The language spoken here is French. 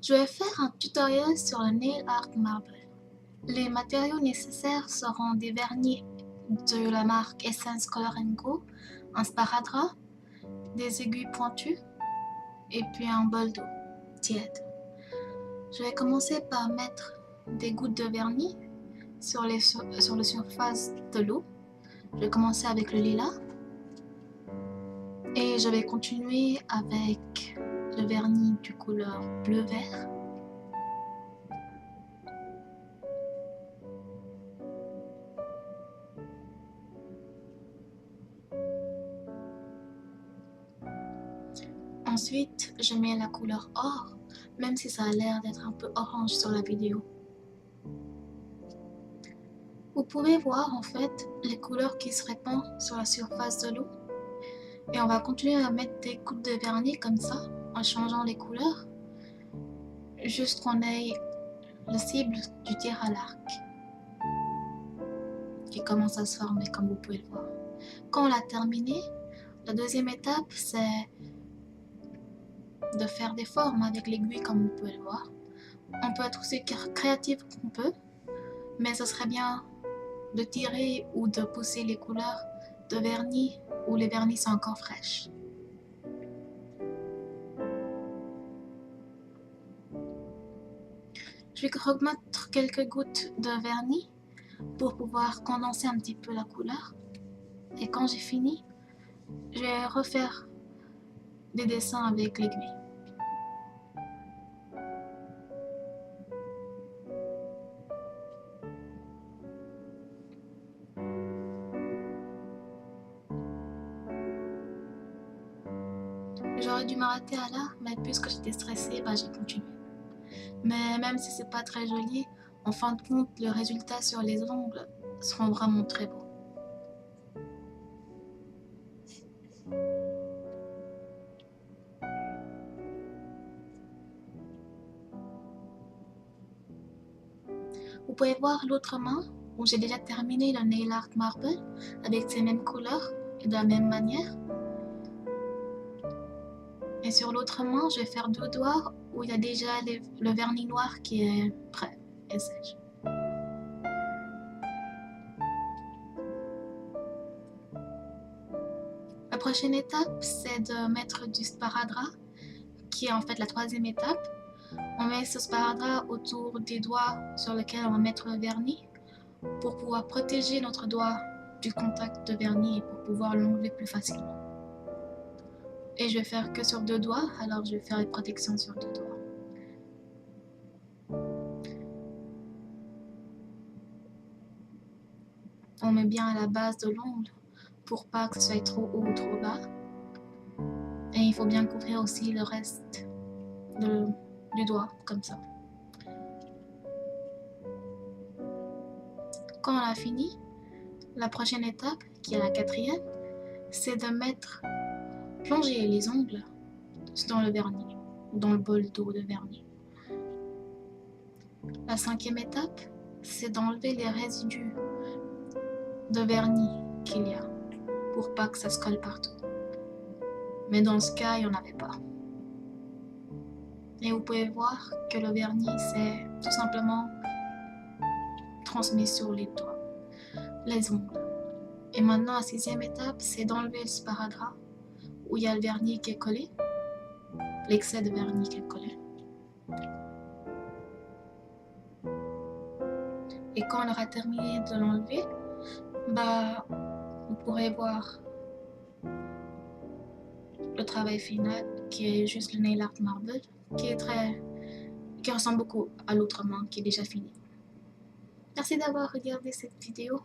Je vais faire un tutoriel sur le Nail Art Marble. Les matériaux nécessaires seront des vernis de la marque Essence Color Go, un sparadrap, des aiguilles pointues et puis un bol d'eau tiède. Je vais commencer par mettre des gouttes de vernis sur la surface de l'eau. Je vais commencer avec le lilas et je vais continuer avec le vernis de couleur bleu-vert. Ensuite, je mets la couleur or, même si ça a l'air d'être un peu orange sur la vidéo. Vous pouvez voir en fait les couleurs qui se répandent sur la surface de l'eau. Et on va continuer à mettre des gouttes de vernis comme ça, en changeant les couleurs, jusqu'à qu'on ait le cible du tir à l'arc, qui commence à se former comme vous pouvez le voir. Quand on l'a terminé, la deuxième étape c'est de faire des formes avec l'aiguille comme vous pouvez le voir. On peut être aussi créatif qu'on peut, mais ce serait bien de tirer ou de pousser les couleurs de vernis où les vernis sont encore fraîches. Je vais remettre quelques gouttes de vernis pour pouvoir condenser un petit peu la couleur. Et quand j'ai fini, je vais refaire des dessins avec l'aiguille. J'aurais dû m'arrêter à là, mais puisque j'étais stressée, j'ai continué. Mais même si c'est pas très joli, en fin de compte, le résultat sur les ongles seront vraiment très beaux. Vous pouvez voir l'autre main où j'ai déjà terminé le Nail Art Marble avec ces mêmes couleurs et de la même manière. Et sur l'autre main, je vais faire deux doigts où il y a déjà le vernis noir qui est prêt et sèche. La prochaine étape, c'est de mettre du sparadrap, qui est en fait la troisième étape. On met ce sparadrap autour des doigts sur lesquels on va mettre le vernis pour pouvoir protéger notre doigt du contact de vernis et pour pouvoir l'enlever plus facilement. Et je vais faire que sur deux doigts, alors je vais faire les protections sur deux doigts. On met bien à la base de l'ongle pour pas que ce soit trop haut ou trop bas. Et il faut bien couvrir aussi le reste du doigt, comme ça. Quand on a fini, la prochaine étape, qui est la quatrième, c'est de plonger les ongles dans le vernis, ou dans le bol d'eau de vernis. La cinquième étape, c'est d'enlever les résidus de vernis qu'il y a, pour pas que ça se colle partout. Mais dans ce cas, il n'y en avait pas. Et vous pouvez voir que le vernis, c'est tout simplement transmis sur les doigts, les ongles. Et maintenant, la sixième étape, c'est d'enlever le sparadrap où il y a le vernis qui est collé, l'excès de vernis qui est collé. Et quand on aura terminé de l'enlever, vous pourrez voir le travail final qui est juste le Nail Art Marble qui ressemble beaucoup à l'autre main qui est déjà fini. Merci d'avoir regardé cette vidéo.